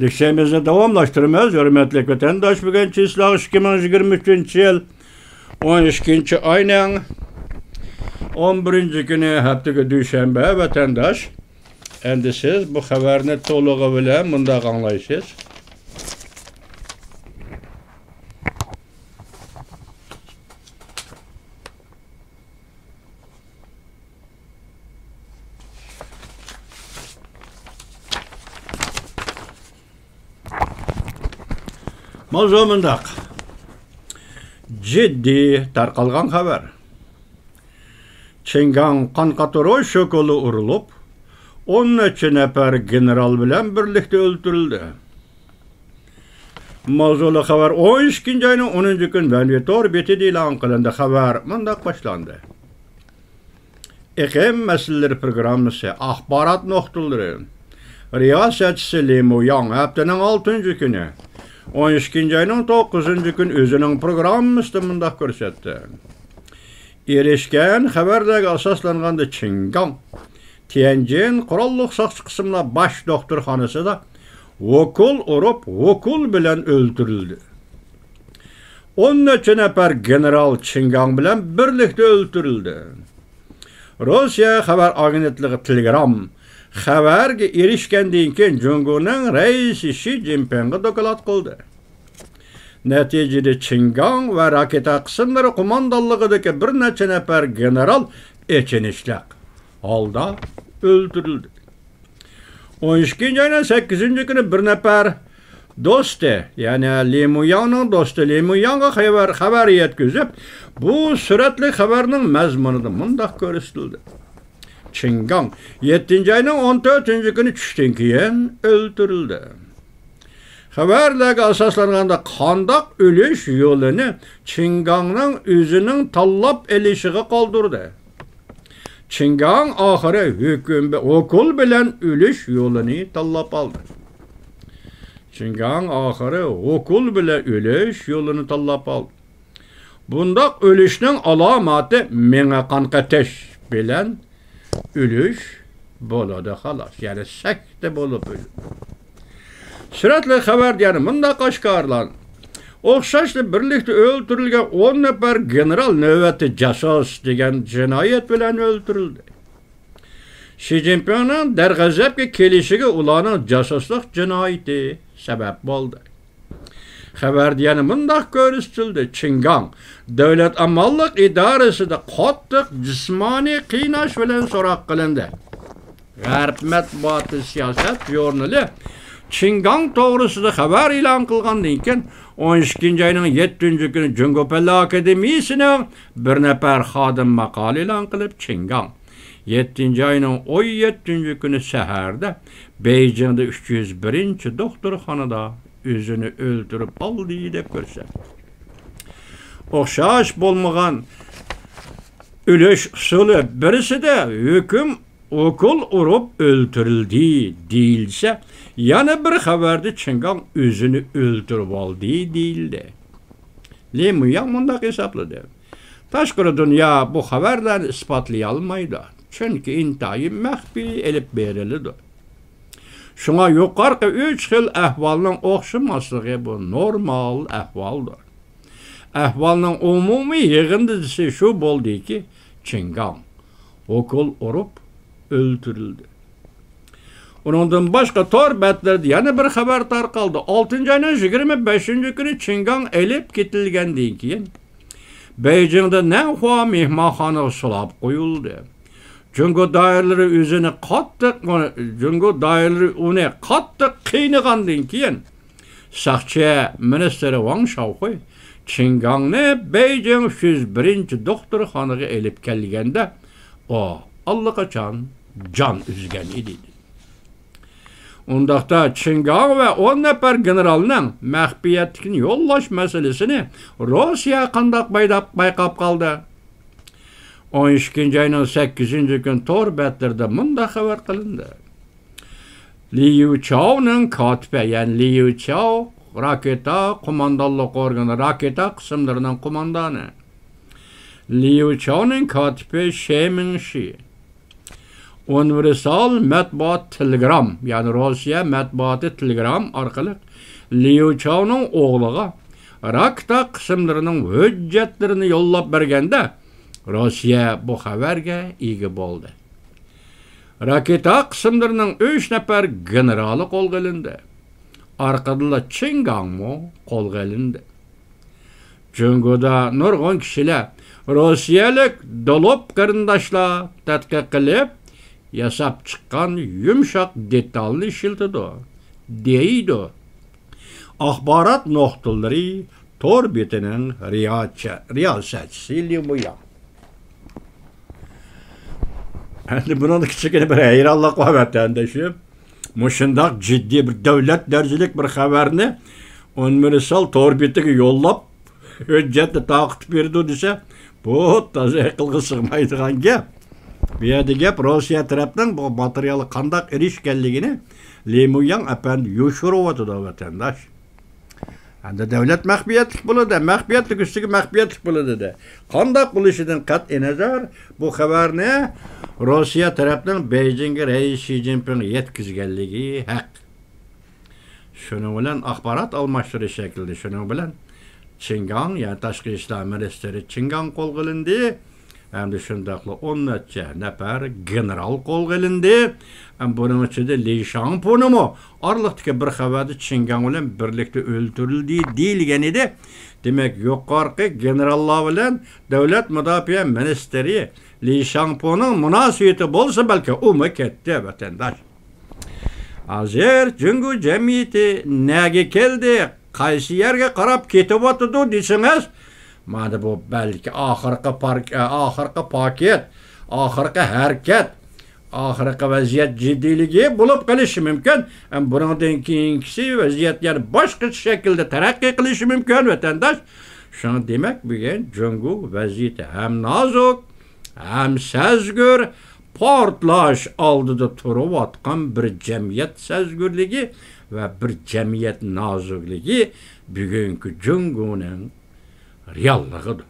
Listemizni davomlashtiramiz. Hurmatli vatandosh, bugun chisloq 2023-yil 12-oyning 11-kuni haftaga dushanba vatandosh. Endi siz bu xabarni to'lig'i bilan bunda anglaysiz. Mavzu mundaq. Ciddi tarqalgan xabar. Çingan Qankatoro şokolu urulup 10 nafar general bilan birlikte öldürüldü. Mavzulu xabar 12 ayının 10 gün Monitor betida e'lon qilindi. Xabar mundaq boshlandı. Iqlim masalaları programmasi axborot nuqtalari riyosatchisi Li Muyang haftaning 6 günü 12 ayının 9 gün özünün programmasida mundaq ko'rsatdi. Erishgan xabardagi asoslanganda Çingan Tianjin qurolliq soqchi qismlar bosh doktorxonasida okul urib, okul bilan öldürüldü. 10 nafar general Çingan bilan birlikte öldürüldü. Rusya xabar agentligi Telegram xabarga erishgandan keyin Jungoning raisi Xi Jinpingga doklad qildi. Neticede Çingan ve raketa kısımları kumandanlığındaki bir nafar general echenişlik halda öldürüldü. 12 ayının 8 günü bir nafar dostu, yani Li Muyang'ın dostu Li Muyang'a haber yetkizip bu süratli haberinin mazmununu mundaq ko'rsatildi. Çingan 7 ayının 14 günü tushdan keyin öldürüldü. Xabarlarga asoslanganda qandaq ölüş yolunu Çinganning özünün tanlab elishiga qoldirdi. Çingan oxiri okul bilan ölüş yolunu tanlab oldi. Çingan oxiri okul bilan ölüş yolunu tanlab oldi. Bundaq ölüşning alomati menga qanqatash bilan ölüş bo'ladi xolos. Yani sakta bo'lib o'ladi. Süratli xabar yani mundaq oshkorlan. O'xshashli birlikte öldürülgen 10 nafar general navbati jasos degan jinoyat bilan öldürüldü. Xi Jinpingning darg'azabga kelishiga ularning jasuslik jinoyati sabab bo'ldi. Xabar yani mundaq ko'rsatildi. Çingan davlat amallik idorasida qattiq jismoniy qiynash bilan so'roq qilindi. G'arb matbuoti siyosat jurnali Çingan to'g'risida xabar e'lon qilgandan keyin 12 ayının 7 günü Jungo Pella Akademiyasining bir nafar xodim maqola e'lon qilib, Çingan 7 ayının 17 günü saharda Beijingda 301 doktorxonada özünü öldürüp aldı deb ko'rsatdi. O'xshash bo'lmagan ölüş usulü birisida hukm okul urib öldürüldü deyilse, yana bir xabarda Çingan özünü öldürüp aldı deyildi. Li Muyang mundaq hesapladı. Tashqi dünya bu xabarlarni isbotlay olmaydi. Chunki intayin maxfiy elib beriladi. Şuna yuqorqi 3 xil ahvolning o'xshamasligi bu normal ahvoldir. Ahvolning umumiy yig'indisi shu bo'ldiki, Çingan okul urib öldürüldü. Onundan başka tor betlerde yana bir haber tarqaldı. 6 ayının 25 günü Çingan elip ketilgandan keyin Beijing'de Nanhua mehmonxona sulab qo'yildi. Jungo doiralari o'zini qattiq qiynagandan keyin Saqchi ministri Wang Shaohui Çinganni Beijing 101 doktorxonaga elib kelganda o allaqachon can üzgen idi. Undaqda Çingan ve 10 nafar generalning maxfiyatlikni yo'llash masalasini Rossiya qandaq bayqab qoldi. 12 ayının 8 gün tor betlarda mundaq xabar qilindi. Liu Chao'ning kotibi, yani Liu Chao raketa qo'mondonlik organi raketa qismlarining qo'mondoni. Liu Chao'ning kotibi She Mingxi universal matbuot telegram, yani Rossiya matbuoti telegram orqali Liu Chaoning o'g'liga rakta qismlarining hujjatlarini yo'llab berganda Rossiya bu xabarga ega bo'ldi. Raketa qismlarining 3 nafar generali qo'lga olindi. Arqadilla Chingangmo qo'lga olindi. Jungoda nurg'un kishilar Rossiyalik dolop qarindoshlar tadqiq qilib, yasab chiqqan yumshoq detalni ishiltidi, deydi. Axborot nuqtalari tor betining riyosatchisi Liu Yang. Endi buni kichikina bir hayronlik qilib vatandoshim. Mushundaq jiddiy bir davlat darajalik bir xabarni universal tor betiga yo'llab hujjatni taqib berdi desa, bu toza aqlga sig'maydigan gap. Bu yerda gap Rossiya tarafining bu materialga qanday erishganligini Liu Yang apandi yoshiryapti vatandosh. Endi davlat maxfiyatlik bo'ladi, maxfiyatlik ustiga maxfiyatlik bo'ladi. Qanday bo'lishidan qat'iy nazar bu xabarni Rossiya tarafining Beijingga rais Xi Jinping yetkazganligi haq. Shuning bilan axborot almashtirish shaklida, shuning bilan Qingang, yani tashqi ishlar ministri Qingang qo'lga olindi. Hamda shundaqla 10 necha nafar general qo'lga olindi. Buning ichida Li Shangpunimi orliqdagi bir xabarda Qingang bilan birlikda o'ldirildi deyilgan edi. Demak, yuqorqi generallar bilan davlat mudofaa ministri Li Shangpuning munosabati bo'lsa, balki u ketdi vatandosh. Hozir Jungo jamiyati nega keldi? Qaysi yerga qarab ketyapti desangiz, mana bu balki oxirgi paket, oxirgi harakat, oxirgi vaziyat jiddiyligi bo'lib qolishi mumkin. Bundan keyingi vaziyatlar boshqa shaklda taraqqiy qilishi mumkin vatandosh. Shuni demak, bugun Jungo vaziyati ham nozuk, ham sezgur, portlash oldida turayotgan bir jamiyat sezgurligi va bir jamiyat nozukligi bugungi Jungoning realligidir.